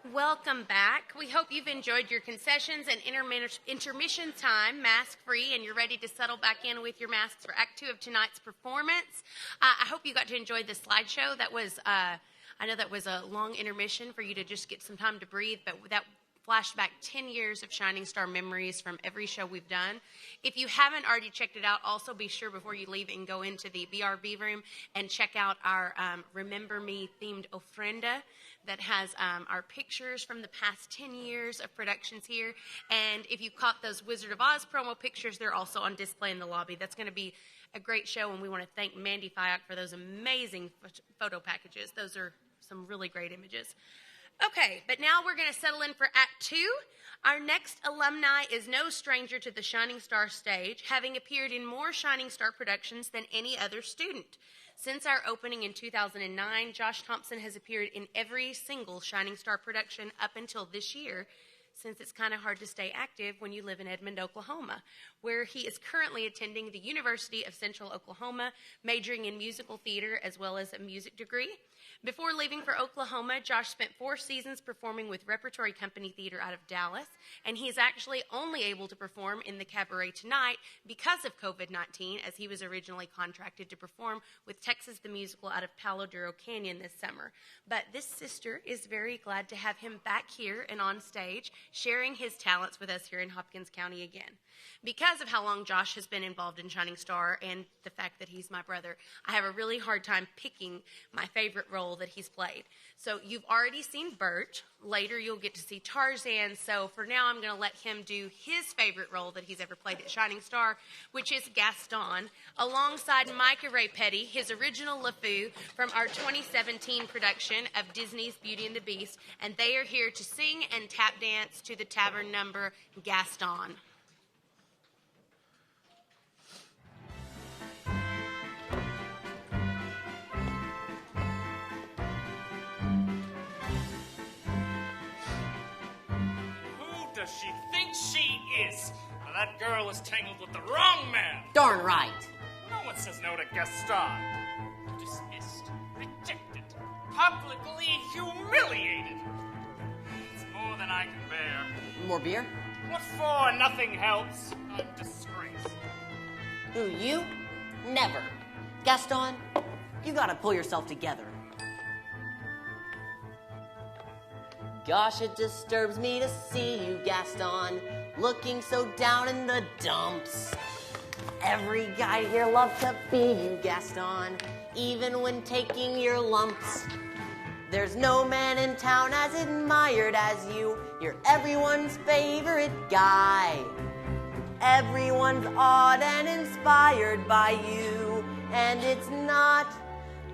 Welcome back. We hope you've enjoyed your concessions and intermission time, mask-free, and you're ready to settle back in with your masks for Act 2 of tonight's performance. I hope you got to enjoy the slideshow. That was, I know that was a long intermission for you to just get some time to breathe, but that flashed back 10 years of Shining Star memories from every show we've done. If you haven't already checked it out, also be sure before you leave and go into the BRB room and check out our Remember Me themed ofrenda that has our pictures from the past 10 years of productions here. And if you caught those Wizard of Oz promo pictures, they're also on display in the lobby. That's going to be a great show, and we want to thank Mandy Fyock for those amazing photo packages. Those are some really great images. Okay, but now we're going to settle in for Act 2. Our next alumni is no stranger to the Shining Star stage, having appeared in more Shining Star productions than any other student. Since our opening in 2009, Josh Thompson has appeared in every single Shining Star production up until this year, since it's kind of hard to stay active when you live in Edmond, Oklahoma, where he is currently attending the University of Central Oklahoma, majoring in musical theater as well as a music degree. Before leaving for Oklahoma, Josh spent 4 seasons performing with Repertory Company Theater out of Dallas, and he is actually only able to perform in the Cabaret tonight because of COVID-19, as he was originally contracted to perform with Texas the Musical out of Palo Duro Canyon this summer. But this sister is very glad to have him back here and on stage, sharing his talents with us here in Hopkins County again. Because of how long Josh has been involved in Shining Star and the fact that he's my brother, I have a really hard time picking my favorite role that he's played. So you've already seen Bert. Later you'll get to see Tarzan. So for now I'm going to let him do his favorite role that he's ever played at Shining Star, which is Gaston, alongside Micah Ray Petty, his original LeFou from our 2017 production of Disney's Beauty and the Beast. And they are here to sing and tap dance to the tavern number Gaston. Does she think she is? Well, that girl is tangled with the wrong man. Darn right. No one says no to Gaston. Dismissed, rejected, publicly humiliated. It's more than I can bear. More beer? What for? Nothing helps. I'm disgraced. Who, you? Never. Gaston, you gotta pull yourself together. Gosh, it disturbs me to see you, Gaston, looking so down in the dumps. Every guy here loves to be you, Gaston, even when taking your lumps. There's no man in town as admired as you. You're everyone's favorite guy. Everyone's awed and inspired by you, and it's not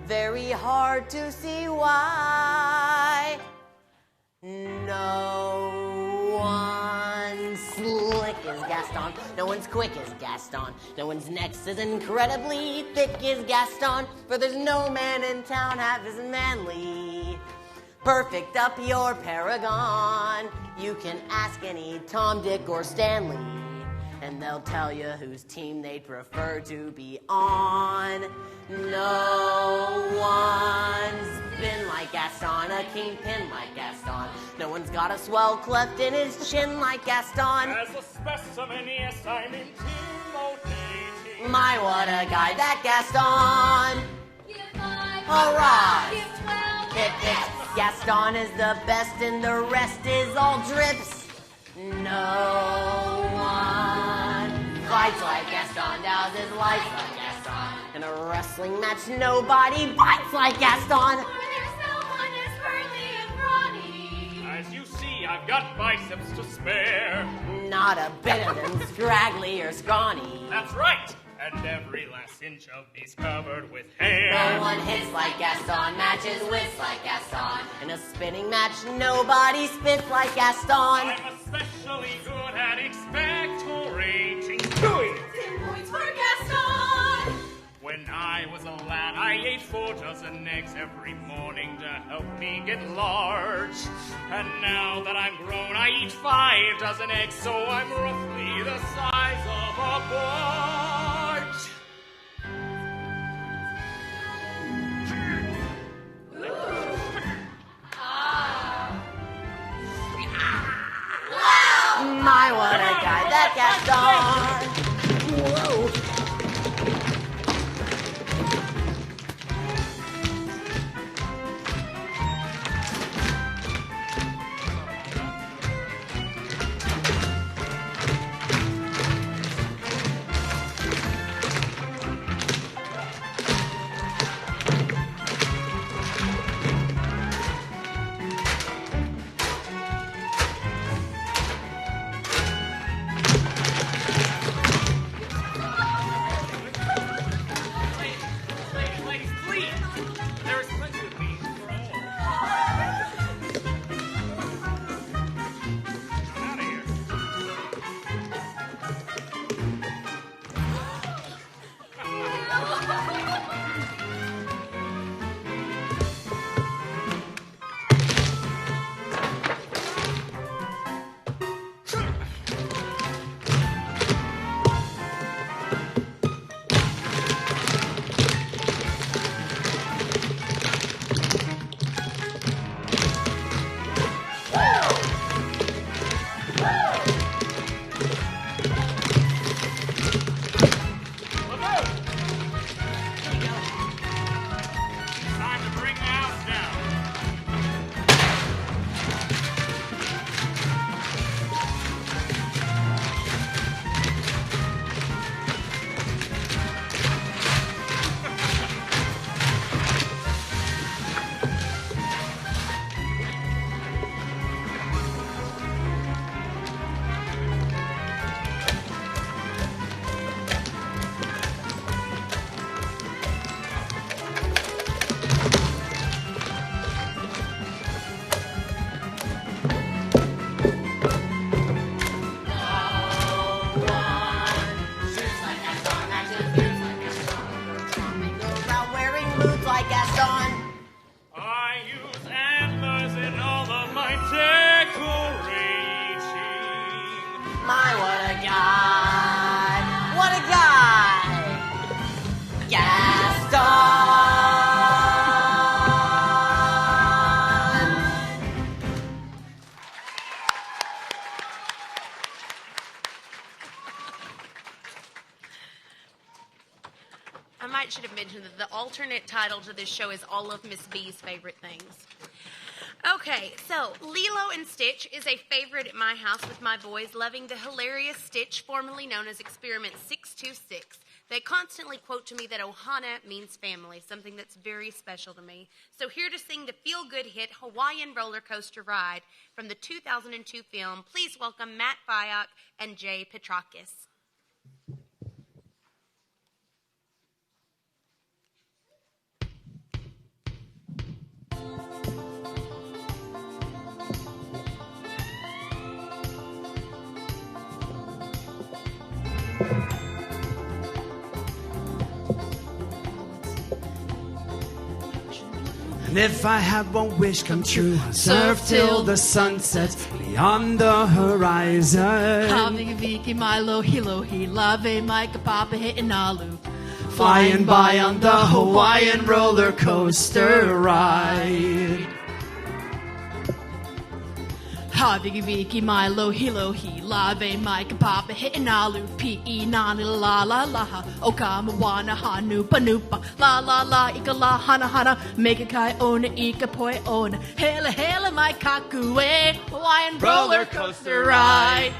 very hard to see why. No one's slick as Gaston. No one's quick as Gaston. No one's next as incredibly thick as Gaston. For there's no man in town half as manly. Perfect up your paragon. You can ask any Tom, Dick, or Stanley, and they'll tell you whose team they'd prefer to be on. No one's been like Gaston, a kingpin like Gaston. No one's got a swell cleft in his chin like Gaston. As a specimen, yes, I'm intimidating. My, what a guy, that Gaston. Give 5, Hurrah! give 12. Hip. Gaston is the best and the rest is all drips. No one fights like Gaston, does his life like Gaston. In a wrestling match, nobody bites like Gaston. For there's no one as burly and brawny. As you see, I've got biceps to spare. Not a bit of them scraggly or scrawny. That's right. And every last inch of me's covered with hair. No one hits like Gaston, matches wits like Gaston. In a spinning match, nobody spits like Gaston. I'm especially good at expectorating. 10 points for Gaston. When I was a lad, I ate 4 dozen eggs every morning to help me get large. And now that I'm grown, I eat 5 dozen eggs, so I'm roughly the size of a barge. My, what a guy, that Gaston. Whoa. Ladies, please. There is plenty of meat for all. I'm out of here. Time to bring the house down. Around wearing boots like Gaston. I use antlers in all of my decorating. My, what a guy. What a guy. Gaston. I might should have mentioned that the alternate title to this show is all of Miss B's favorite things. Okay, so Lilo and Stitch is a favorite at my house with my boys, loving the hilarious Stitch, formerly known as Experiment 626. They constantly quote to me that Ohana means family, something that's very special to me. So here to sing the feel-good hit Hawaiian roller coaster ride from the 2002 film, please welcome Matt Fayok and Jay Petrakis. And if I had one wish come true, surf till the sun sets beyond the horizon. Viki Milo Hilohi Lave Micah Papa hitting Alu. Flying by on the Hawaiian roller coaster ride. Viki Milo Hilohi Lave Micah Papa hitting Alu. P.E. Nani la la la. Okama wana hanu panupa. La la la ika la hana hana. Make a kai ona ika poi ona. Hela hela my kakue. Hawaiian roller coaster ride.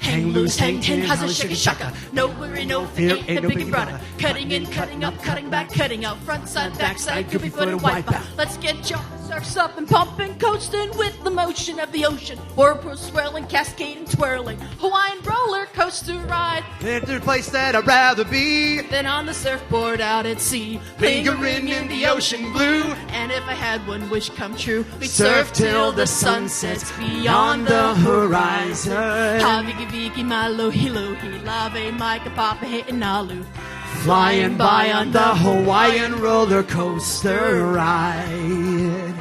Hang loose, hang ten, has a shaka shaka. No worry, no fear, ain't no biggie brother. Cutting in, cutting up, cutting back, cutting out. Front side, back side, goofy foot and wipe out. Let's get your surfs up and pumping, coasting with the motion of the ocean. Whirlpool swirling, cascading, twirling. Hawaiian roller coaster ride. There's a place that I'd rather be Then on the surfboard out at sea. lingering in the ocean blue. And if I had one wish come true, we'd Surf till the sun sets beyond the horizon. Haviki Viki Malo Hilohi Lave Micah Papa hitting Alu. flying by on the Hawaiian roller coaster ride.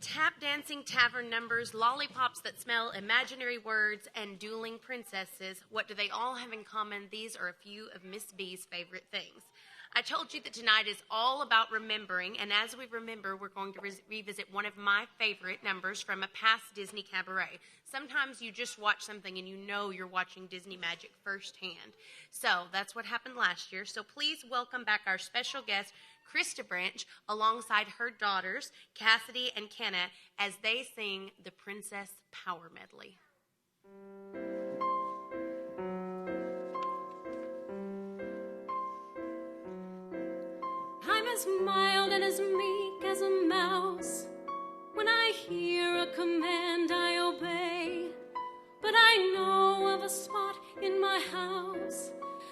Tap dancing tavern numbers, lollipops that smell imaginary words, and dueling princesses. What do they all have in common? These are a few of Miss B's favorite things. I told you that tonight is all about remembering, and as we remember, we're going to revisit one of my favorite numbers from a past Disney cabaret. Sometimes you just watch something and you know you're watching Disney magic firsthand. So that's what happened last year. So please welcome back our special guest, Krista Branch, alongside her daughters, Cassidy and Kenna, as they sing the Princess Power Medley. I'm as mild and as meek as a mouse. When I hear a command, I obey. But I know of a spot in my house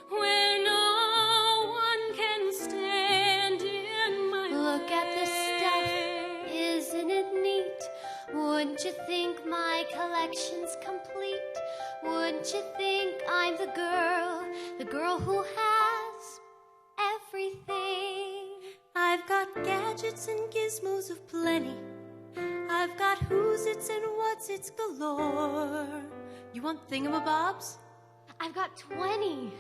where no one can stand in my way. Look at this stuff, isn't it neat? Wouldn't you think my collection's complete? Wouldn't you think I'm the girl who has everything? I've got gadgets and gizmos of plenty. I've got who's its and what's its galore. You want thingamabobs? I've got 20,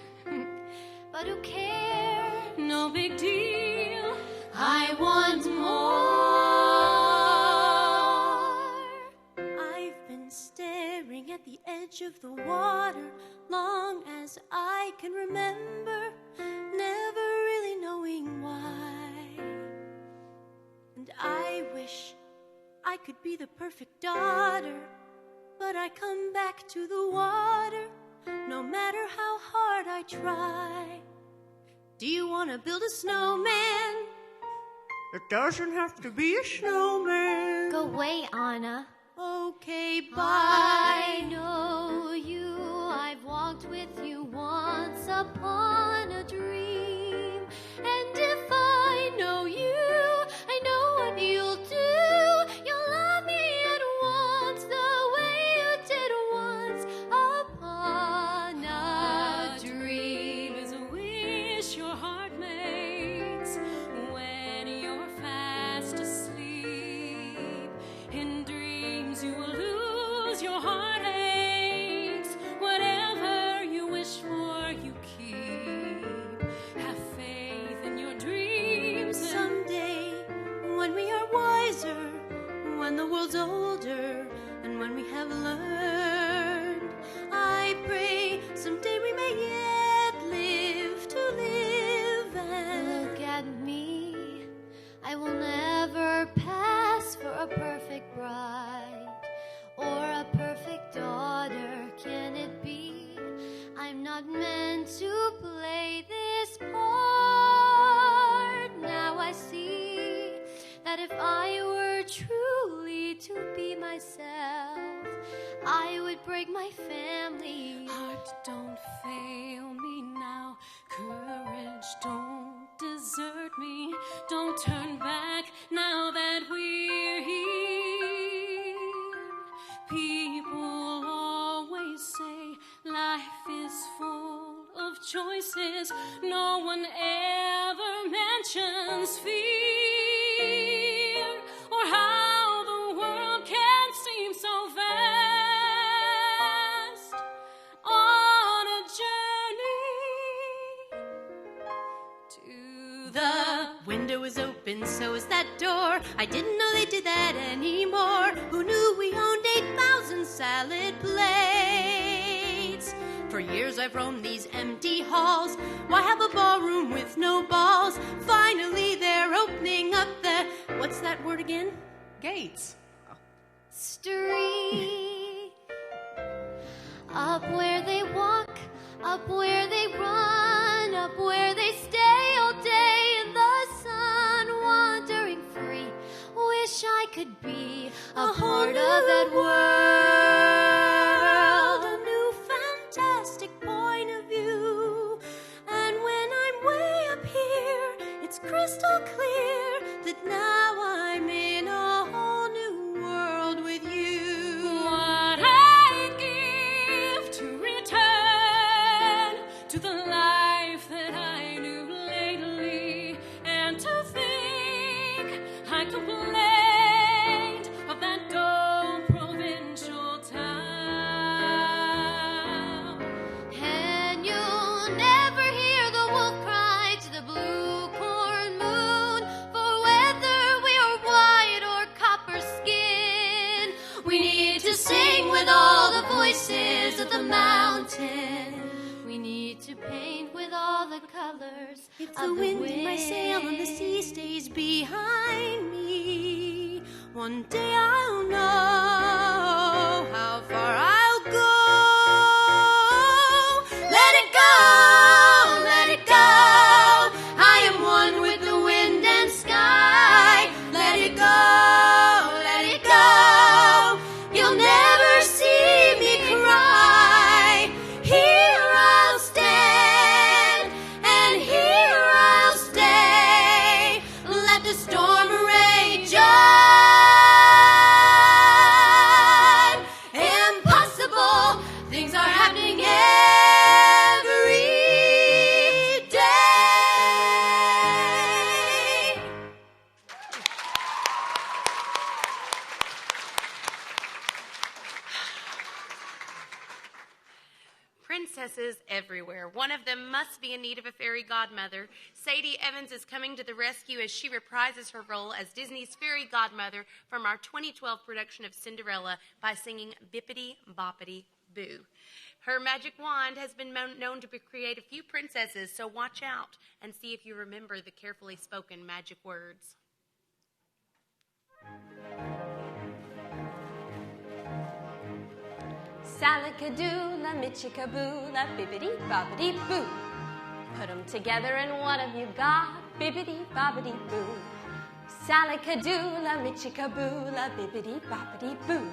but who cares? No big deal. I want more. I've been staring at the edge of the water long as I can remember, never really knowing why. And I wish I could be the perfect daughter, but I come back to the water no matter how hard I try. Do you want to build a snowman? It doesn't have to be a snowman. Go away, Anna. Okay, bye. I know you, I've walked with you once upon a dream. And if I know you, I know what you'll do. You'll love me at once the way you did once upon a dream. Is a wish your heart makes when you're fast asleep. In dreams you will lose your heartaches. Whatever you wish for, you keep. Have faith in your dreams. Someday, when we are wiser, when the world's older, and when we have learned, I pray someday we may yet live to live and Look at me, I will never pass for a perfect bride or a perfect daughter, can it be? I'm not meant to play this part. Now I see that if I were truly to be myself, I would break my family. Heart, don't fail me now. Courage, don't desert me. Don't turn back now that we're here. People always say life is full of choices. No one ever mentions fear or how the world can seem so vast on a journey to the window is open, so is that door. I didn't know they did that anymore. Who knew we owned 8,000 salad plates? For years I've roamed these empty halls. Why have a ballroom with no balls? Finally they're opening up the, what's that word again? Gates. Street. Up where they walk, up where they run, up where they stay all day in the sun, wandering free. Wish I could be a part of that world. A new fantastic point of view. And when I'm way up here, it's crystal clear that now I'm in a whole new world. We need to sing with all the voices of the mountain. We need to paint with all the colors. If the wind in my sail and the sea stays behind me, one day I'll know how far I'll go. Let it go, let it go. I am one with the wind and sky. Let it go, let it go. You'll never see me cry. Here I'll stand, and here I'll stay. Let the storm rage on. Impossible things are happening every day. Princesses everywhere. One of them must be in need of a fairy godmother. Sadie Evans is coming to the rescue as she reprises her role as Disney's fairy godmother from our 2012 production of Cinderella by singing Bibbidi-Bobbidi-Boo. Her magic wand has been known to create a few princesses, so watch out and see if you remember the carefully spoken magic words. Salicadoo, la michicaboo, la bibbidi-bobbidi-boo. Put 'em together and what have you got? Bibbidi-bobbidi-boo. Salicadoo, la michicaboo, la bibbidi-bobbidi-boo.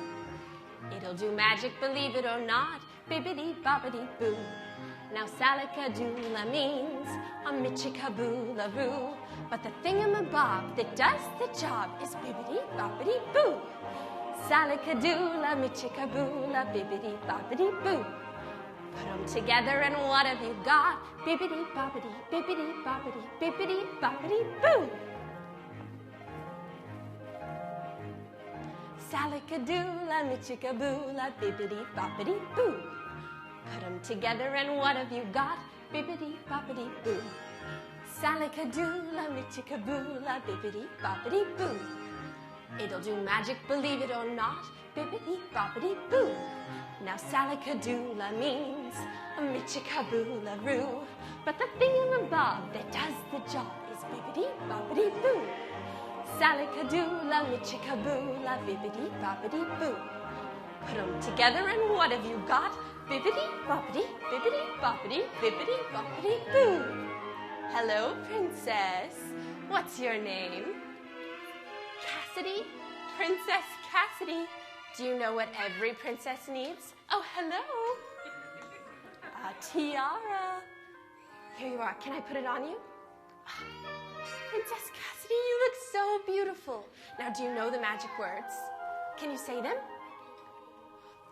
It'll do magic, believe it or not. Bibbidi-bobbidi-boo. Now salicadoola means a michicaboo-la-roo. But the thingamabob that does the job is bibbidi-bobbidi-boo. Salicadoola, michicaboola, bibbidi-bobbidi-boo. Put 'em together and what have you got? Bibbidi-bobbidi, bibbidi-bobbidi, bibbidi-bobbidi-boo. Salicadoola, michicaboola, bibbidi-bobbidi-boo. Put 'em together and what have you got? Bibbidi-bobbidi-boo. Salicadoola, michicaboola, bibbidi-bobbidi-boo. It'll do magic, believe it or not. Bibbidi-bobbidi-boo. Now salicadoola means a michicaboola-roo. But the thingamabob that does the job is bibbidi-bobbidi-boo. Salicadoola, michicaboola, bibbidi-bobbidi-boo. Put 'em together and what have you got? Bibbidi-bobbidi, bibbidi-bobbidi, bibbidi-bobbidi-boo. Hello, princess. What's your name? Cassidy? Princess Cassidy. Do you know what every princess needs? Oh, hello. A tiara. Here you are. Can I put it on you? Princess Cassidy, you look so beautiful. Now, do you know the magic words? Can you say them?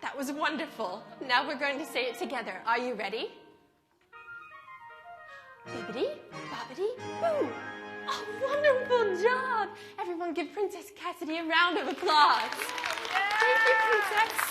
That was wonderful. Now we're going to say it together. Are you ready? Bibbidi-bobbidi-boo. Oh, wonderful job. Everyone give Princess Cassidy a round of applause. Thank you, Princess.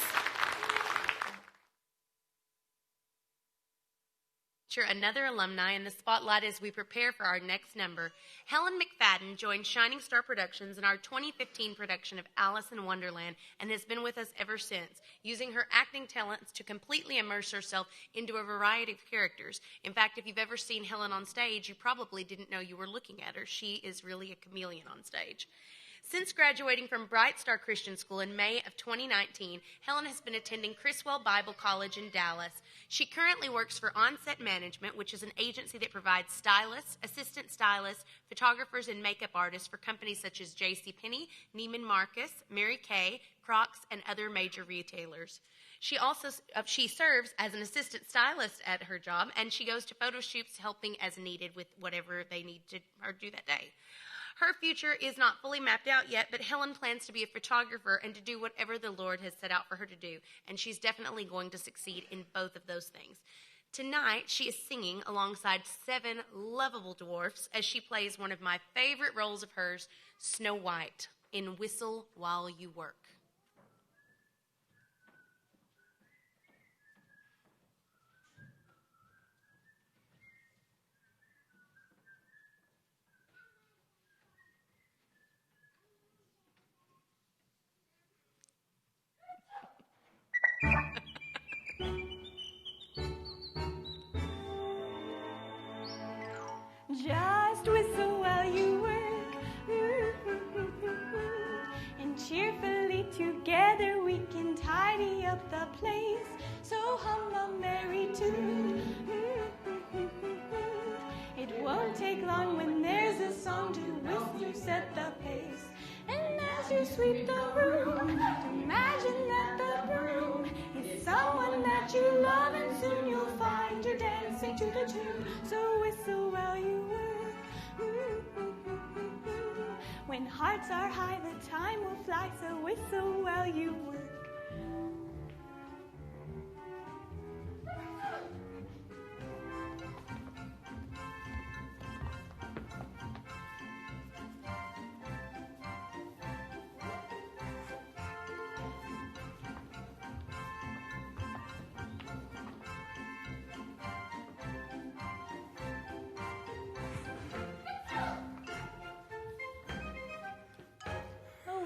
Another alumni in the spotlight as we prepare for our next number. Helen McFadden joined Shining Star Productions in our 2015 production of Alice in Wonderland and has been with us ever since, using her acting talents to completely immerse herself into a variety of characters. In fact, if you've ever seen Helen on stage, you probably didn't know you were looking at her. She is really a chameleon on stage. Since graduating from Bright Star Christian School in May of 2019, Helen has been attending Criswell Bible College in Dallas. She currently works for Onset Management, which is an agency that provides stylists, assistant stylists, photographers, and makeup artists for companies such as JCPenney, Neiman Marcus, Mary Kay, Crocs, and other major retailers. She serves as an assistant stylist at her job, and she goes to photo shoots helping as needed with whatever they need to or do that day. Her future is not fully mapped out yet, but Helen plans to be a photographer and to do whatever the Lord has set out for her to do, and she's definitely going to succeed in both of those things. Tonight, she is singing alongside 7 lovable dwarfs as she plays one of my favorite roles of hers, Snow White, in Whistle While You Work. set the place. So hum a merry tune. It won't take long when there's a song to whistle you set the pace. And as you sweep the room, imagine that the broom is someone that you love, and soon you'll find you're dancing to the tune. So whistle while you work. When hearts are high, the time will fly, so whistle while you work.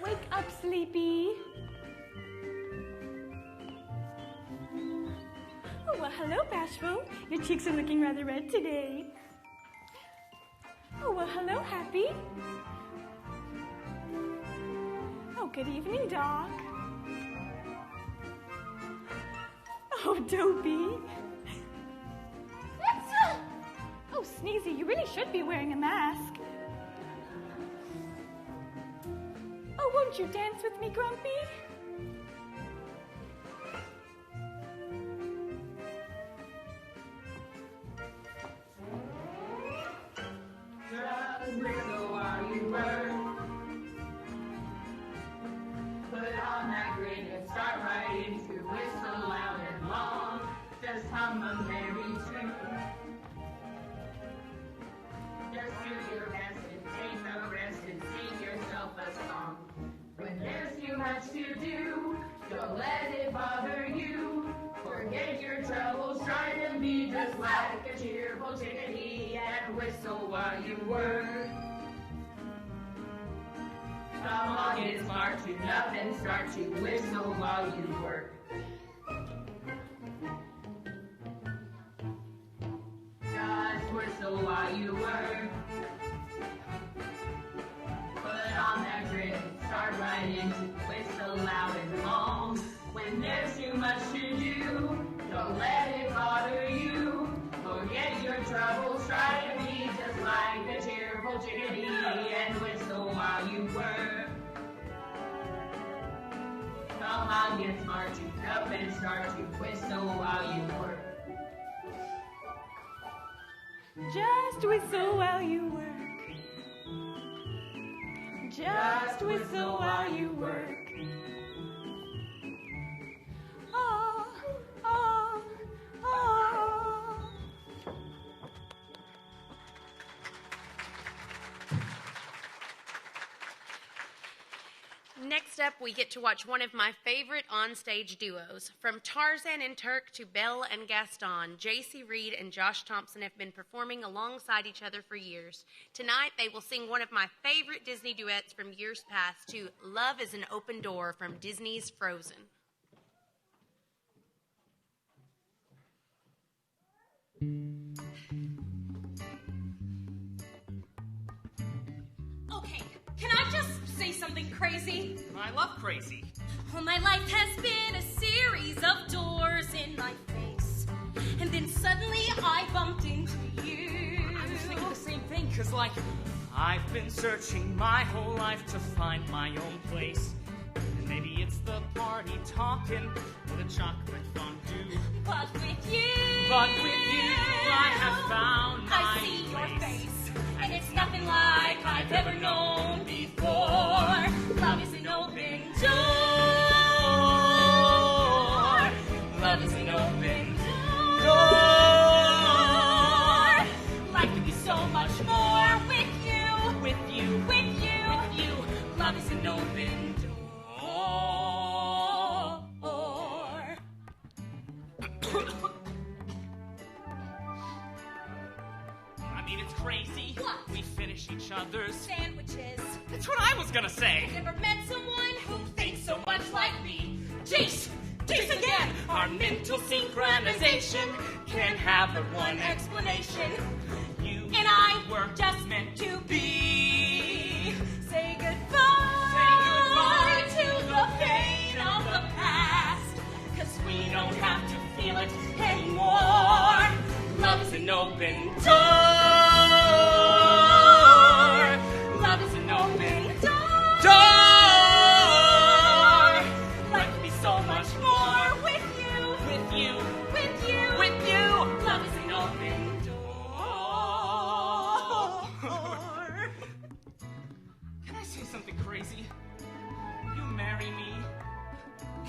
Wake up, sleepy. Oh, well, hello, Bashful. Your cheeks are looking rather red today. Oh, well, hello, Happy. Oh, good evening, Doc. Oh, Dopey. Oh, Sneezy, you really should be wearing a mask. Oh, won't you dance with me, Grumpy? Just whistle while you work. Put on that grin and start right into whistle loud and long. Just hum a merry tune. Just do your best and take a rest and sing yourself a song. When there's too much to do, don't let it bother you. Forget your troubles, try to be just like a cheerful chickadee and whistle while you work. Come on, it's marching up and start to whistle while you work. Just whistle while you work. Put on that grin, start right into whistle loud and long. When there's too much to do, don't let it bother you. Forget your troubles, try to be just like a cheerful chickadee and whistle while you work. Come on, get marching up and start to whistle while you work. Just whistle while you work. Just whistle while you work. Oh, oh, oh. Next up, we get to watch one of my favorite onstage duos. From Tarzan and Turk to Belle and Gaston, J.C. Reed and Josh Thompson have been performing alongside each other for years. Tonight, they will sing one of my favorite Disney duets from years past to Love is an Open Door from Disney's Frozen. Okay, can I just say something crazy? I love crazy. Well, my life has been a series of doors in my face. And then suddenly I bumped into you. I was thinking the same thing, because, I've been searching my whole life to find my own place. And maybe it's the party talking or the chocolate fondue. But with you, I have found my I see place. your face. And it's nothing like I've ever known before. Love is an open door. Love is an open door. Life could be so much more with you. With you, With you. with you. Love is an open door. I mean, it's crazy. What? We finish each other's. Sandwiches. That's what I was gonna say. Never met someone who thinks so much like me. Jace again. Our mental synchronization can't have but one explanation. You And I were just meant to be. Say goodbye, Say goodbye to the pain of the past. 'Cause open door. Love is an open door. Life would be so much more with you. With you. With you. With you. Love is an open door. Can I say something crazy? Will you marry me?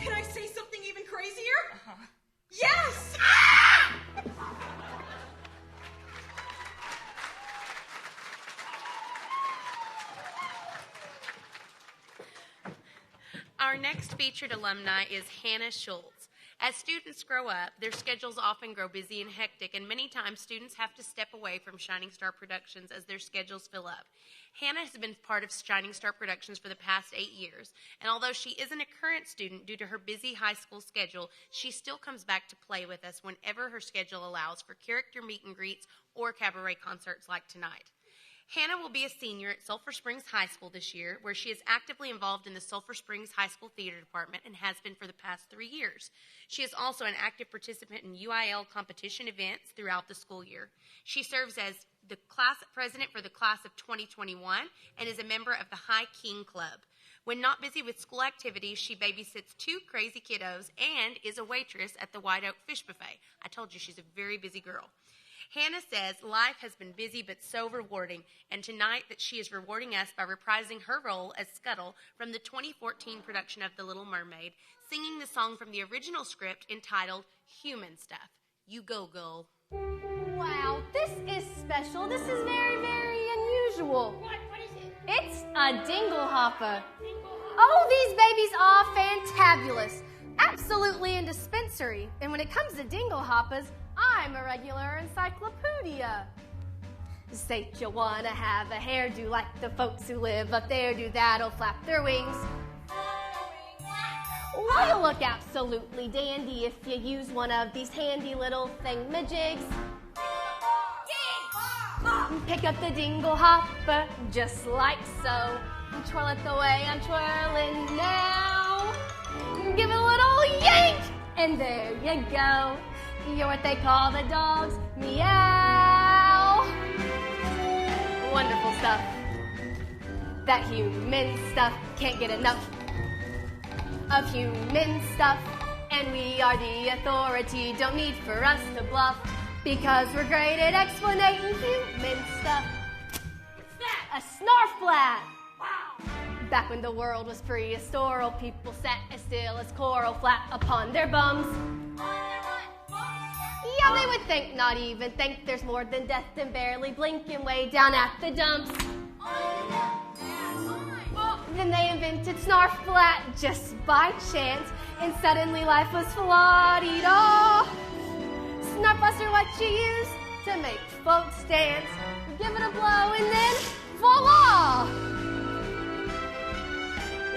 Can I say something even crazier? Yes! Our next featured alumni is Hannah Schultz. As students grow up, their schedules often grow busy and hectic, and many times students have to step away from Shining Star Productions as their schedules fill up. Hannah has been part of Shining Star Productions for the past 8 years, and although she isn't a current student due to her busy high school schedule, she still comes back to play with us whenever her schedule allows for character meet and greets or cabaret concerts like tonight. Hannah will be a senior at Sulphur Springs High School this year, where she is actively involved in the Sulphur Springs High School Theater Department and has been for the past 3 years. She is also an active participant in UIL competition events throughout the school year. She serves as the class president for the class of 2021 and is a member of the High King Club. When not busy with school activities, she babysits 2 crazy kiddos and is a waitress at the White Oak Fish Buffet. I told you she's a very busy girl. Hannah says life has been busy but so rewarding, and tonight that she is rewarding us by reprising her role as Scuttle from the 2014 production of The Little Mermaid, singing the song from the original script entitled Human Stuff. You go, girl. Wow, this is special. This is very, very unusual. What is it? It's a dingle hopper. Oh, these babies are fantabulous. Absolutely indispensary. And when it comes to dingle hoppers, I'm a regular encyclopedia. Say you wanna have a hairdo like the folks who live up there do, that'll flap their wings. Well, you'll look absolutely dandy if you use one of these handy little thingamajigs. Pick up the dingle hopper just like so. And twirl it the way I'm twirling now. Give it a little yank, and there you go. You're what they call the dogs. Meow. Wonderful stuff. That human stuff. Can't get enough of human stuff. And we are the authority. Don't need for us to bluff, because we're great at explaining human stuff. What's that? A snarf flat. Wow. Back when the world was prehistorical, people sat as still as coral, flat upon their bums. Yeah, they would think, not even think, there's more than death and barely blinking way down at the dumps. Then they invented snarf flat just by chance, and suddenly life was fla-dee-da. Snarf buster, what you use to make folks dance. Give it a blow and then voila!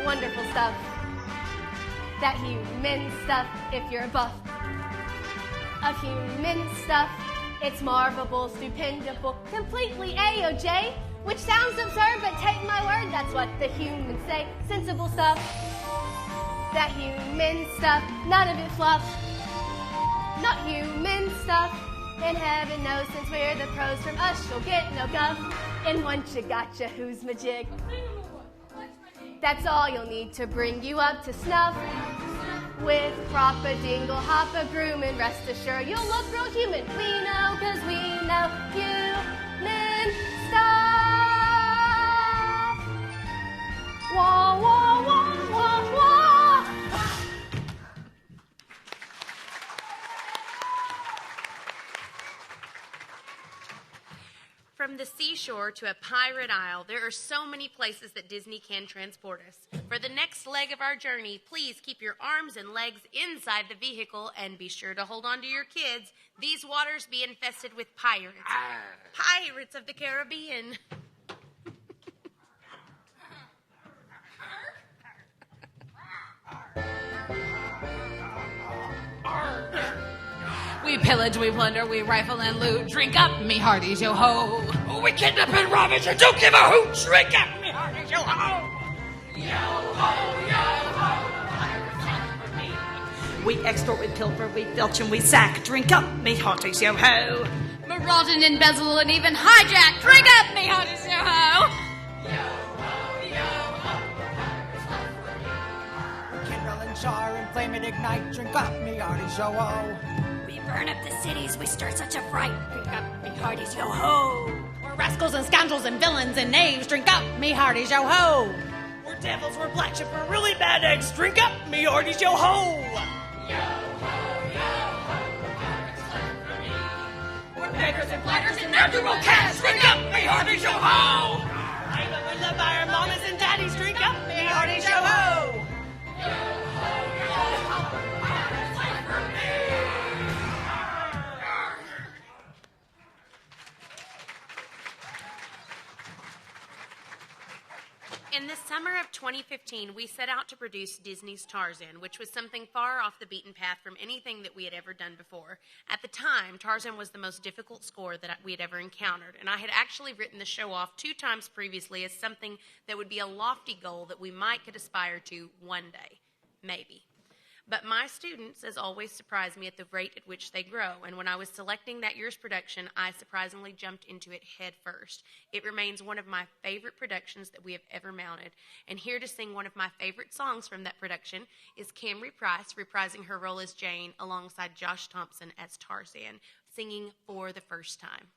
Wonderful stuff. That human stuff, if you're a buff of human stuff. It's marvable, stupendable, completely A-O-J, which sounds absurd, but take my word, that's what the humans say. Sensible stuff. That human stuff, none of it fluff. Not human stuff. And heaven knows, since we're the pros, from us you'll get no guff. And once you gotcha, who's my jig? That's all you'll need to bring you up to snuff. With proper dingle hopper groom, and rest assured you'll look real human. We know, 'cause we know human stuff. Wah, wah, wah, wah, wah. From the seashore to a pirate isle, there are so many places that Disney can transport us. For the next leg of our journey, please keep your arms and legs inside the vehicle and be sure to hold on to your kids. These waters be infested with pirates. Pirates of the Caribbean. We pillage, we plunder, we rifle and loot. Drink up, me hearties, yo ho. We kidnap and ravage and don't give a hoot. Drink up, me hearties, yo ho. Yo ho, yo ho. We extort, we pilfer, we filch, and we sack. Drink up, me hearties, yo ho. rotten, embezzle, and even hijack. Drink up, me hearties, yo-ho! Kindle and char and flame and ignite. Drink up, me hearties, yo-ho! We burn up the cities, we stir such a fright. Drink up, me hearties, yo-ho! We're rascals and scoundrels and villains and knaves. Drink up, me hearties, yo-ho! We're devils, we're black ship, we're really bad eggs. Drink up, me hearties, yo-ho! We're beggars and blackers and ne'er-do-well cats. Drink up, me hearties, yo-ho! We're loved by our mamas and daddies. Drink up, me hearties, yo-ho! In the summer of 2015, we set out to produce Disney's Tarzan, which was something far off the beaten path from anything that we had ever done before. At the time, Tarzan was the most difficult score that we had ever encountered, and I had actually written the show off 2 times previously as something that would be a lofty goal that we might could aspire to one day, maybe. But my students, as always, surprise me at the rate at which they grow, and when I was selecting that year's production, I surprisingly jumped into it head first. It remains one of my favorite productions that we have ever mounted, and here to sing one of my favorite songs from that production is Camry Price, reprising her role as Jane alongside Josh Thompson as Tarzan, singing For the First Time.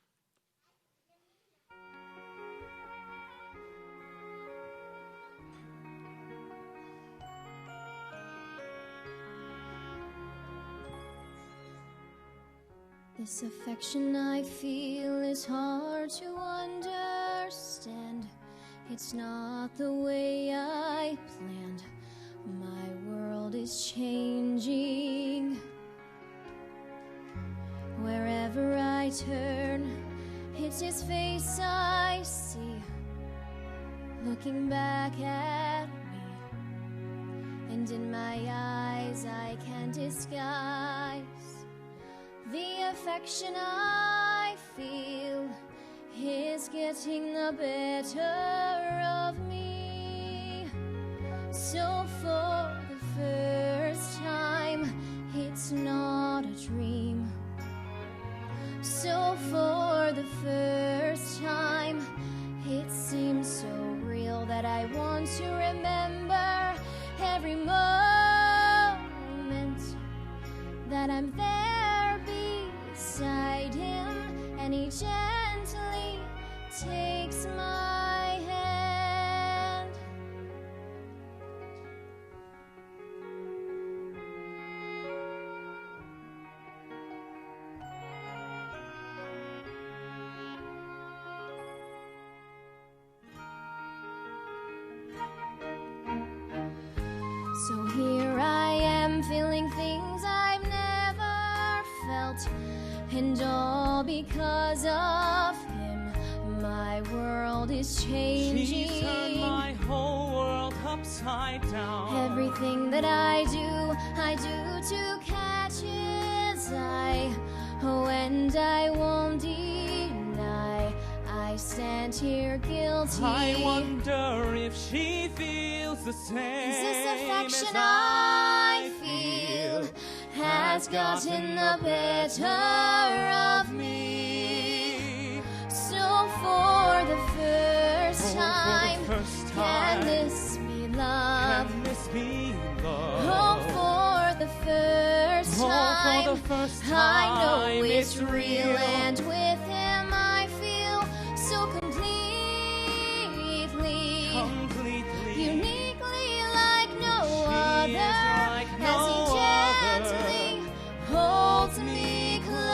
This affection I feel is hard to understand. It's not the way I planned. My world is changing. Wherever I turn, it's his face I see, looking back at me. And in my eyes I can't disguise the affection I feel is getting the better of me. So for the first time, it's not a dream. So for the first time, it seems so real that I want to remember every moment that I'm there beside him, and he gently takes my hand. So here I am feeling things I've never felt, and all because of him, my world is changing. She's turned my whole world upside down. Everything that I do to catch his eye. Oh, and I won't deny, I stand here guilty. I wonder if she feels the same. Is this affection I feel has gotten the better of me? So for the first time, can this be love? Can this be love? Oh, for the first time, I know it's real, and with him I feel so completely, uniquely like no other, as he gently holds me close.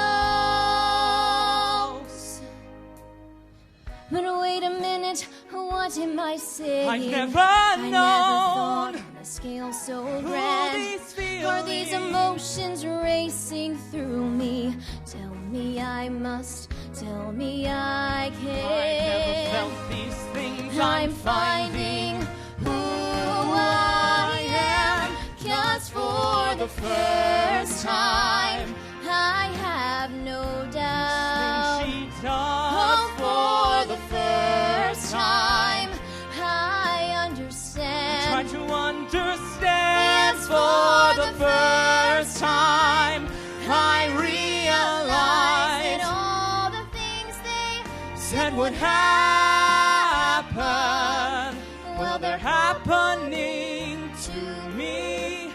But wait a minute, what am I saying? I've never I known never thought on a scale so grand. Are these emotions racing through me? Tell me I must, tell me I can. I never felt these things I'm finding who I am, 'cause for the first time I have no doubt. she does. Oh, for the first time I understand. Try to understand. For the first time I realize that all the would happen. Well, they're happening to me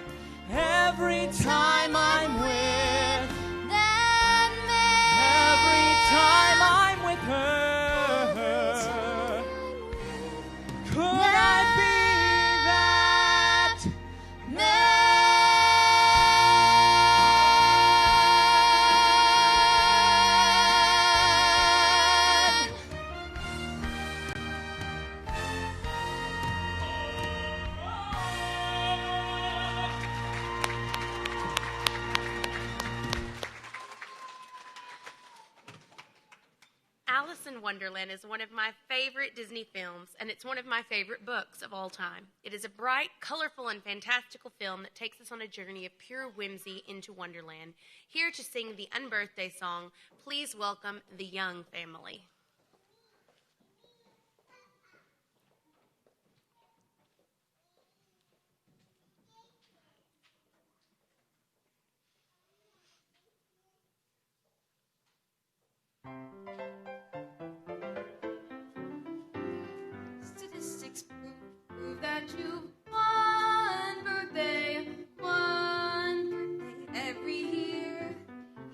every time I'm with That man. every time I'm with her. Could I be that Alice in Wonderland is one of my favorite Disney films, and it's one of my favorite books of all time. It is a bright, colorful, and fantastical film that takes us on a journey of pure whimsy into Wonderland. Here to sing the Unbirthday song, please welcome the Young family. Statistics prove that you've one birthday every year.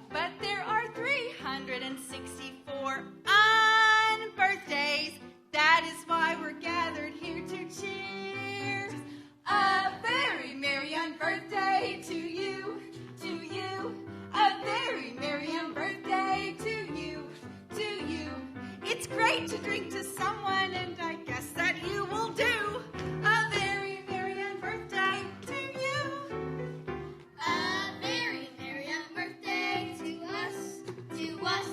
But there are 364 unbirthdays. That is why we're gathered here to cheer. A very merry unbirthday to you, to you. A very merry unbirthday to you, to you. It's great to drink to someone, and I guess that you will do. A very merry unbirthday to you. A very merry birthday to us, to us.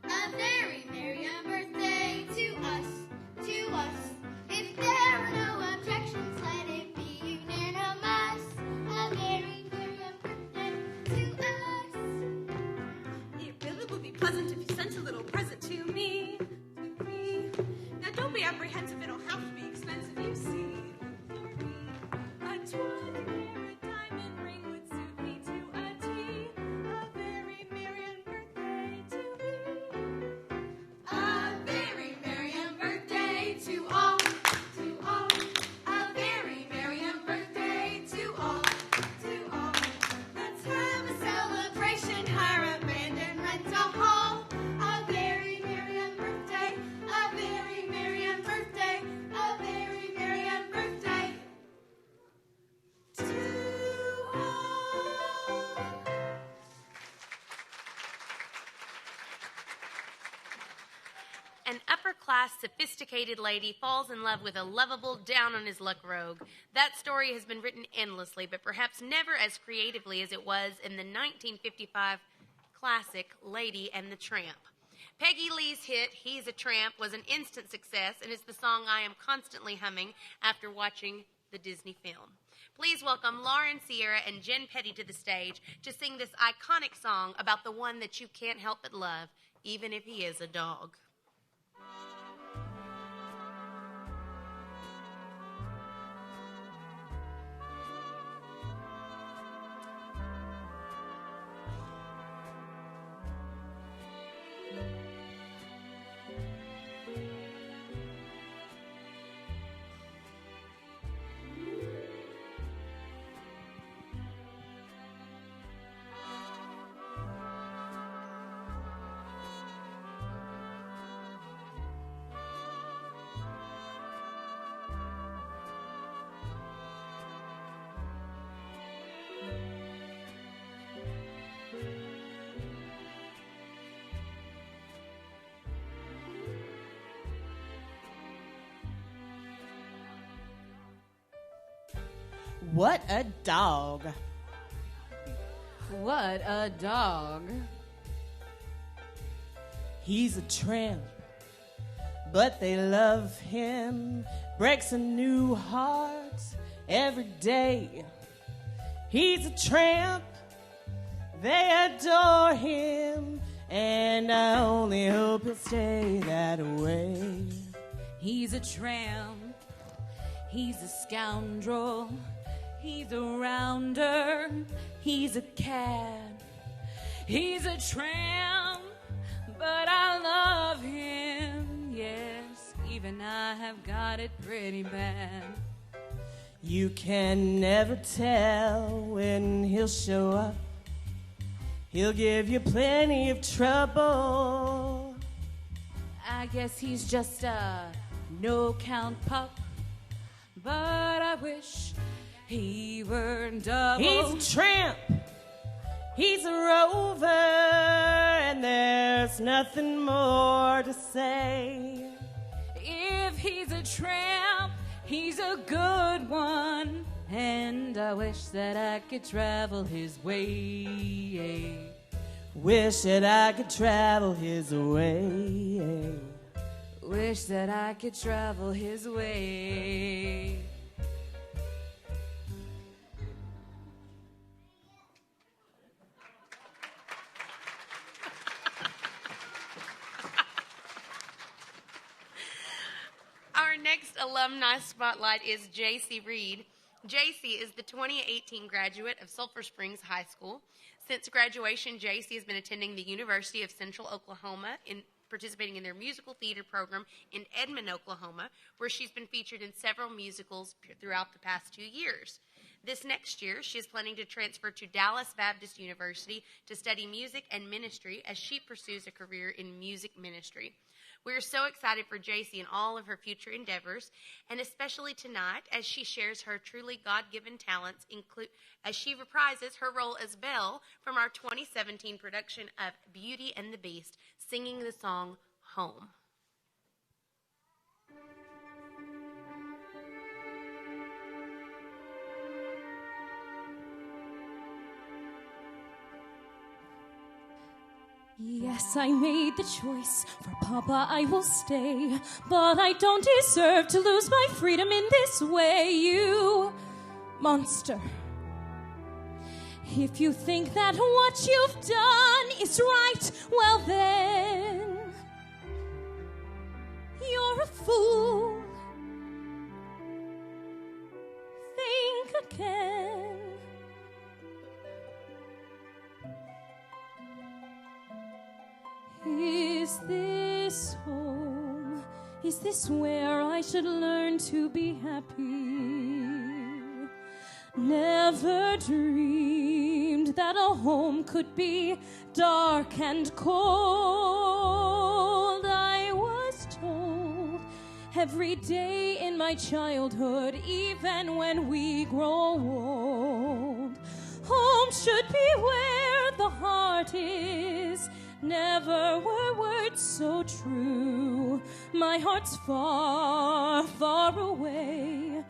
A very merry birthday to us, to us. If there are no objections, let it be unanimous. A very merry birthday to us. It really would be pleasant if you sent a little present to me. Now don't be apprehensive, it'll have to be expensive, you see. A 20-carat diamond ring would suit me to a T. A very merry birthday to me. A very merry birthday to all, to all. A very merry birthday to all, to all. Let's have a celebration, hire a band and rent a hall. A very merry birthday, a very merry birthday, a very merry birthday to all. An upper-class, sophisticated lady falls in love with a lovable, down-on-his-luck rogue. That story has been written endlessly, but perhaps never as creatively as it was in the 1955 classic Lady and the Tramp. Peggy Lee's hit, He's a Tramp, was an instant success and is the song I am constantly humming after watching the Disney film. Please welcome Lauren Sierra and Jen Petty to the stage to sing this iconic song about the one that you can't help but love, even if he is a dog. What a dog. What a dog. He's a tramp, but they love him. Breaks a new heart every day. He's a tramp, they adore him, and I only hope he'll stay that way. He's a tramp. He's a scoundrel. He's a rounder. He's a cad. He's a tramp, but I love him. Yeah. believe, and I have got it pretty bad. You can never tell when he'll show up. He'll give you plenty of trouble. I guess he's just a no-count pup, but I wish he were double. He's a tramp. He's a rover, and there's nothing more to say. If he's a tramp, he's a good one, and I wish that I could travel his way. Wish that I could travel his way. Wish that I could travel his way. Our next alumni spotlight is J.C. Reed. J.C. is the 2018 graduate of Sulphur Springs High School. Since graduation, J.C. has been attending the University of Central Oklahoma participating in their musical theater program in Edmond, Oklahoma, where she's been featured in several musicals throughout the past 2 years. This next year, she is planning to transfer to Dallas Baptist University to study music and ministry as she pursues a career in music ministry. We are so excited for JC and all of her future endeavors, and especially tonight as she shares her truly God-given talents, as she reprises her role as Belle from our 2017 production of Beauty and the Beast, singing the song Home. Yes, I made the choice. For Papa, I will stay. But I don't deserve to lose my freedom in this way, you monster. If you think that what you've done is right, well then, you're a fool. Think again. Is this home? Is this where I should learn to be happy? Never dreamed that a home could be dark and cold. I was told every day in my childhood, even when we grow old, home should be where the heart is. Never were words so true. My heart's far, far away.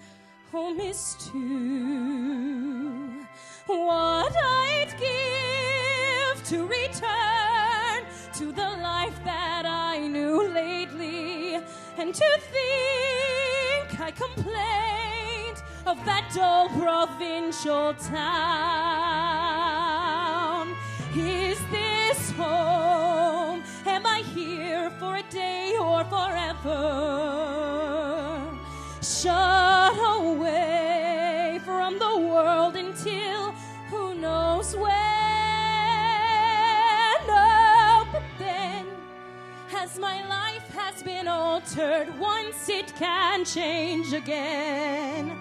Home is too. What I'd give to return to the life that I knew lately, and to think I complained of that dull provincial town. Is this home? Am I here for a day or forever? Shut away from the world until who knows when? Oh, but then, as my life has been altered, once it can change again.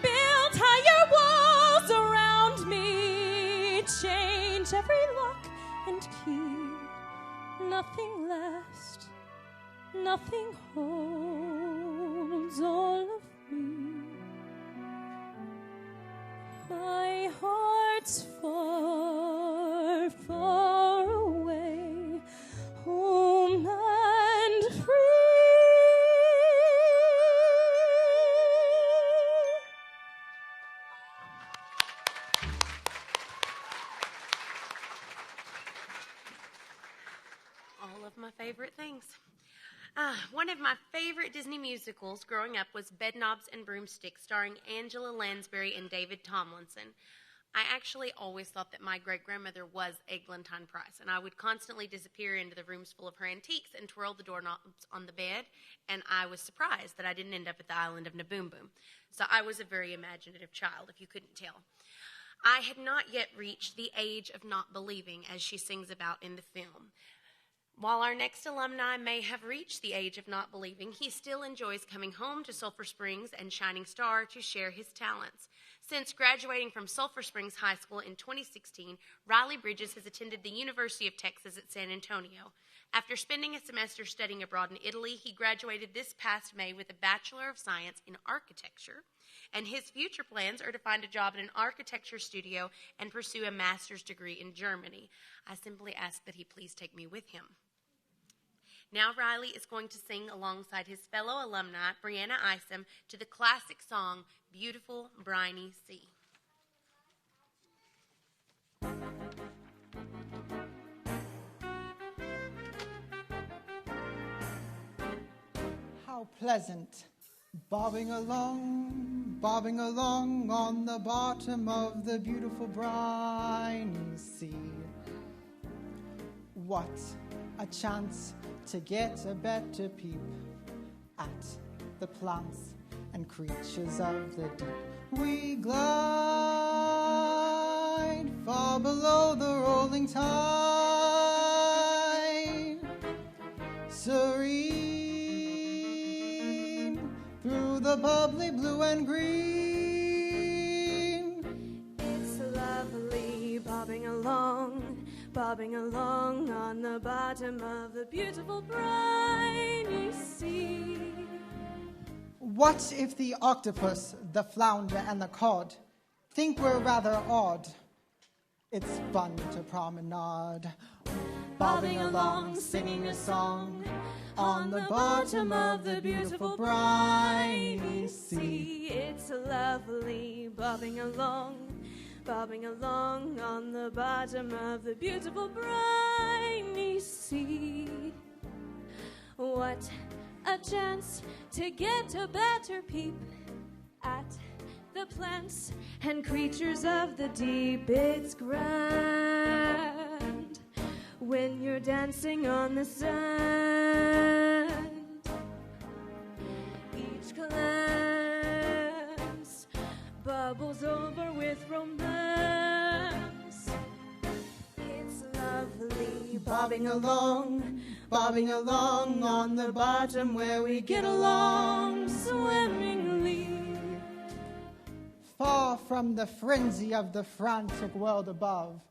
Build higher walls around me, change every lock and key. Nothing lasts, nothing holds all of me. My heart's far, far away, home and free. All of my favorite things. One of my favorite Disney musicals growing up was Bedknobs and Broomsticks, starring Angela Lansbury and David Tomlinson. I actually always thought that my great-grandmother was Eglantine Price, and I would constantly disappear into the rooms full of her antiques and twirl the doorknobs on the bed, and I was surprised that I didn't end up at the island of Naboom Boom. So I was a very imaginative child, if you couldn't tell. I had not yet reached the age of not believing, as she sings about in the film. While our next alumni may have reached the age of not believing, he still enjoys coming home to Sulphur Springs and Shining Star to share his talents. Since graduating from Sulphur Springs High School in 2016, Riley Bridges has attended the University of Texas at San Antonio. After spending a semester studying abroad in Italy, he graduated this past May with a Bachelor of Science in Architecture, and his future plans are to find a job in an architecture studio and pursue a master's degree in Germany. I simply ask that he please take me with him. Now Riley is going to sing alongside his fellow alumni, Brianna Isom, to the classic song, Beautiful Briny Sea. How pleasant, bobbing along on the bottom of the beautiful briny sea. What a chance to get a better peep at the plants and creatures of the deep. We glide far below the rolling tide, serene through the bubbly blue and green. It's lovely bobbing along on the bottom of the beautiful briny sea. What if the octopus, the flounder, and the cod think we're rather odd? It's fun to promenade, bobbing along, singing a song on the bottom of the beautiful briny sea. It's lovely bobbing along on the bottom of the beautiful briny sea. What a chance to get a better peep at the plants and creatures of the deep. It's grand when you're dancing on the sand. Each glance bubbles over with romance. It's lovely bobbing along on the bottom where we get along swimmingly. Far from the frenzy of the frantic world above,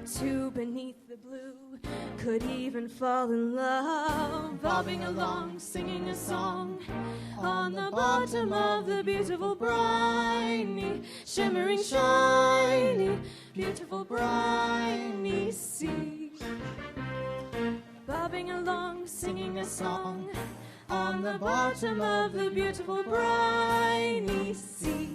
Two beneath the blue could even fall in love. Bobbing along, singing a song on the bottom of the beautiful briny, shimmering, shiny, beautiful briny sea. Bobbing along, singing a song on the bottom of the beautiful briny sea.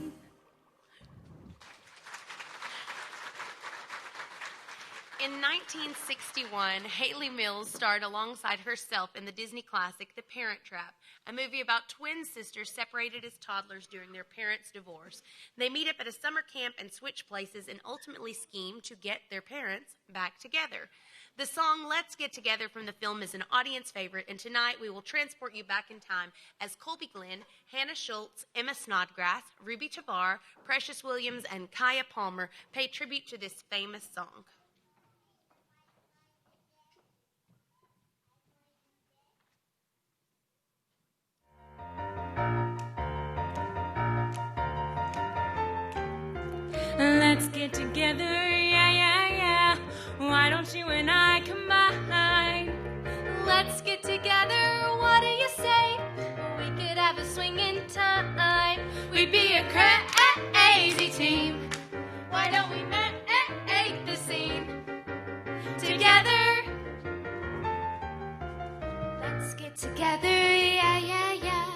In 1961, Haley Mills starred alongside herself in the Disney classic The Parent Trap, a movie about twin sisters separated as toddlers during their parents' divorce. They meet up at a summer camp and switch places and ultimately scheme to get their parents back together. The song Let's Get Together from the film is an audience favorite, and tonight we will transport you back in time as Colby Glenn, Hannah Schultz, Emma Snodgrass, Ruby Tavar, Precious Williams, and Kaya Palmer pay tribute to this famous song. Let's get together, yeah, yeah, yeah. Why don't you and I combine? Let's get together, what do you say? We could have a swinging time. We'd be a crazy team. Why don't we make the scene together? Let's get together, yeah, yeah, yeah.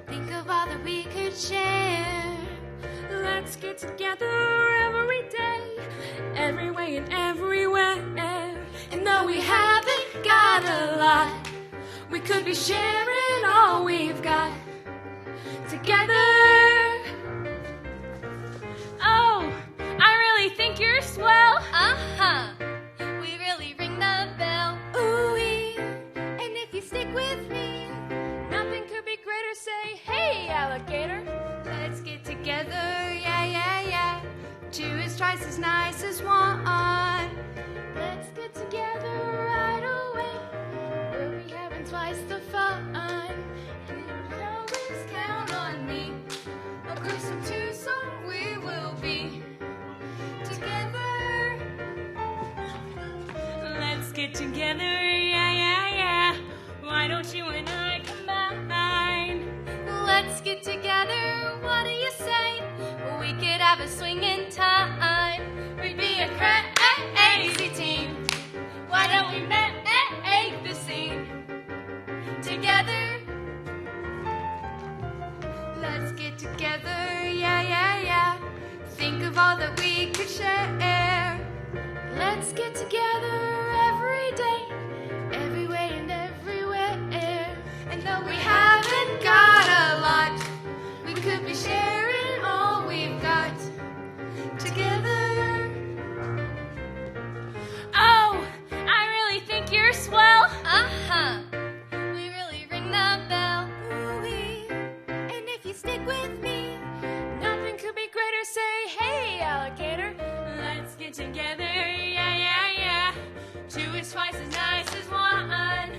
Think of all that we could share. Let's get together every day, every way and everywhere. And though we haven't got a lot, we could be sharing all we've got together. Oh, I really think you're swell. Uh-huh. We really ring the bell. Ooh-wee. And if you stick with me, nothing could be greater. Say, hey, alligator. Let's get together, yeah, yeah, yeah. Two is twice as nice as one. Let's get together right away. get together, yeah, yeah, yeah. Why don't you and I combine? Let's get together, what do you say? We could have a swinging time. We'd be a crazy team. Why don't we make the scene together? Let's get together, yeah, yeah, yeah. Think of all that we could share. Let's get together every day, every way and everywhere. And though we haven't got a lot, we could be sharing all we've got together. Oh, I really think you're swell. Uh-huh. We really ring the bell. Ooh-wee. And if you stick with me, Nothing could be greater. Say, hey, alligator, let's get together, yeah, yeah, yeah. Two is twice as nice as one.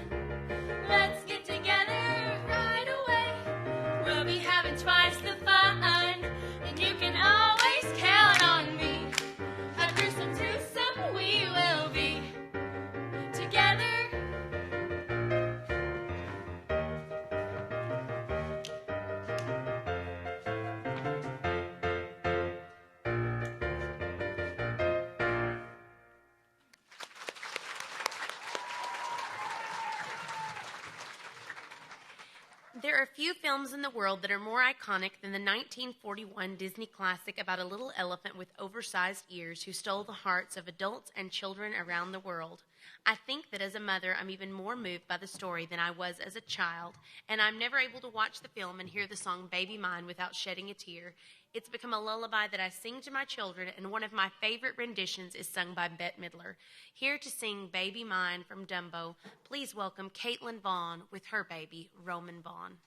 Let's get together right away. We'll be having twice the fun, and you can always count on me. A gruesome twosome we will be together. There are few films in the world that are more iconic than the 1941 Disney classic about a little elephant with oversized ears who stole the hearts of adults and children around the world. I think that as a mother, I'm even more moved by the story than I was as a child, and I'm never able to watch the film and hear the song Baby Mine without shedding a tear. It's become a lullaby that I sing to my children, and one of my favorite renditions is sung by Bette Midler. Here to sing Baby Mine from Dumbo, please welcome Caitlin Vaughn with her baby, Roman Vaughn.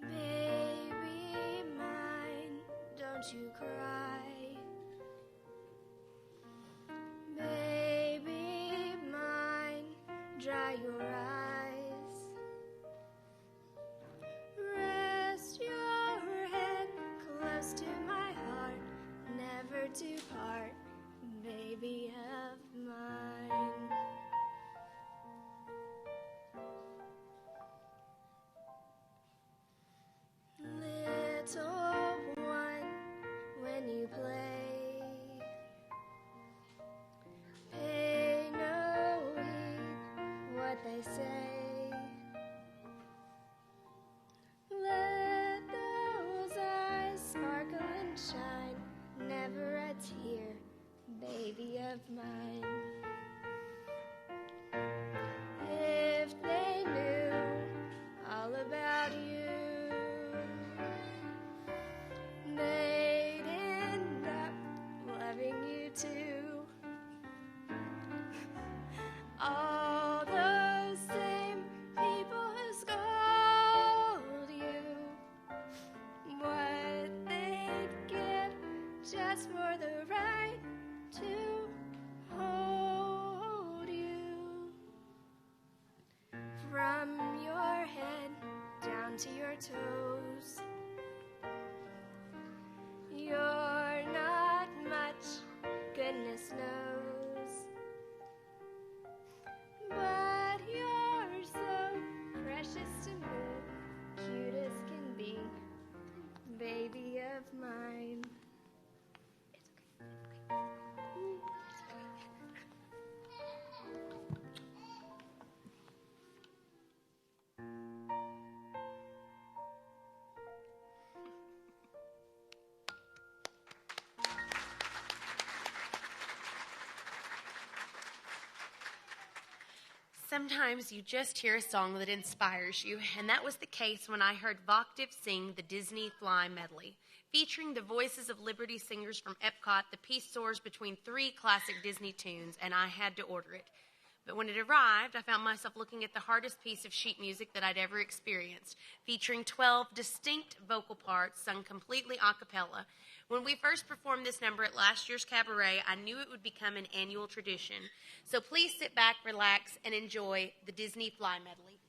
baby mine, don't you cry. Baby mine, dry your eyes. Rest your head close to my heart, never to part, baby of mine. Little one, when you play, pay no heed what they say. Let those eyes sparkle and shine, never a tear, baby of mine. If they knew all about you, they'd end up loving you too. All those same people who scold you, what they'd give just for the right to hold you. From your head down to your toes, you're not much, goodness knows, but you're so precious to me, cute as can be, baby of mine. Sometimes you just hear a song that inspires you, and that was the case when I heard Voctive sing the Disney Fly medley. Featuring the voices of Liberty singers from Epcot, the piece soars between three classic Disney tunes, and I had to order it. But when it arrived, I found myself looking at the hardest piece of sheet music that I'd ever experienced, featuring 12 distinct vocal parts sung completely a cappella. When we first performed this number at last year's Cabaret, I knew it would become an annual tradition. So please sit back, relax, and enjoy the Disney Fly Medley.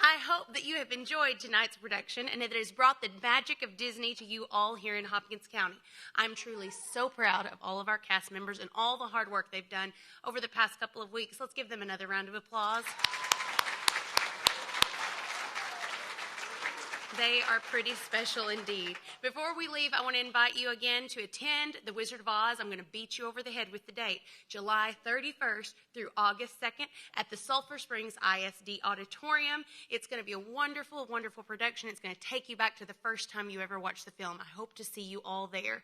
I hope that you have enjoyed tonight's production and that it has brought the magic of Disney to you all here in Hopkins County. I'm truly so proud of all of our cast members and all the hard work they've done over the past couple of weeks. Let's give them another round of applause. They are pretty special indeed. Before we leave, I want to invite you again to attend The Wizard of Oz. I'm going to beat you over the head with the date, July 31st through August 2nd at the Sulphur Springs ISD Auditorium. It's going to be a wonderful, wonderful production. It's going to take you back to the first time you ever watched the film. I hope to see you all there.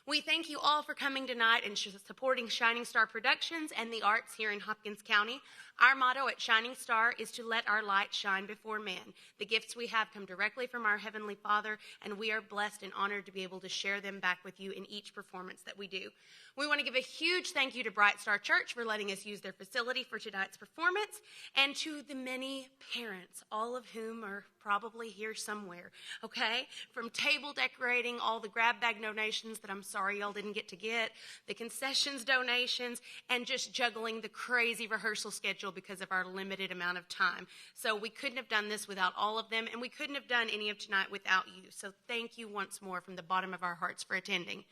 We thank you all for coming tonight and supporting Shining Star Productions and the arts here in Hopkins County. Our motto at Shining Star is to let our light shine before men. The gifts we have come directly from our Heavenly Father, and we are blessed and honored to be able to share them back with you in each performance that we do. We want to give a huge thank you to Bright Star Church for letting us use their facility for tonight's performance, and to the many parents, all of whom are probably here somewhere, okay? From table decorating, all the grab bag donations that I'm sorry y'all didn't get to get, the concessions donations, and just juggling the crazy rehearsal schedule because of our limited amount of time. So we couldn't have done this without all of them, and we couldn't have done any of tonight without you. So thank you once more from the bottom of our hearts for attending.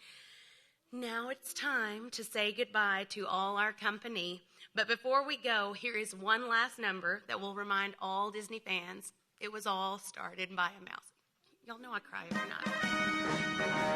Now it's time to say goodbye to all our company. But before we go, here is one last number that will remind all Disney fans it was all started by a mouse. Y'all know I cry every night.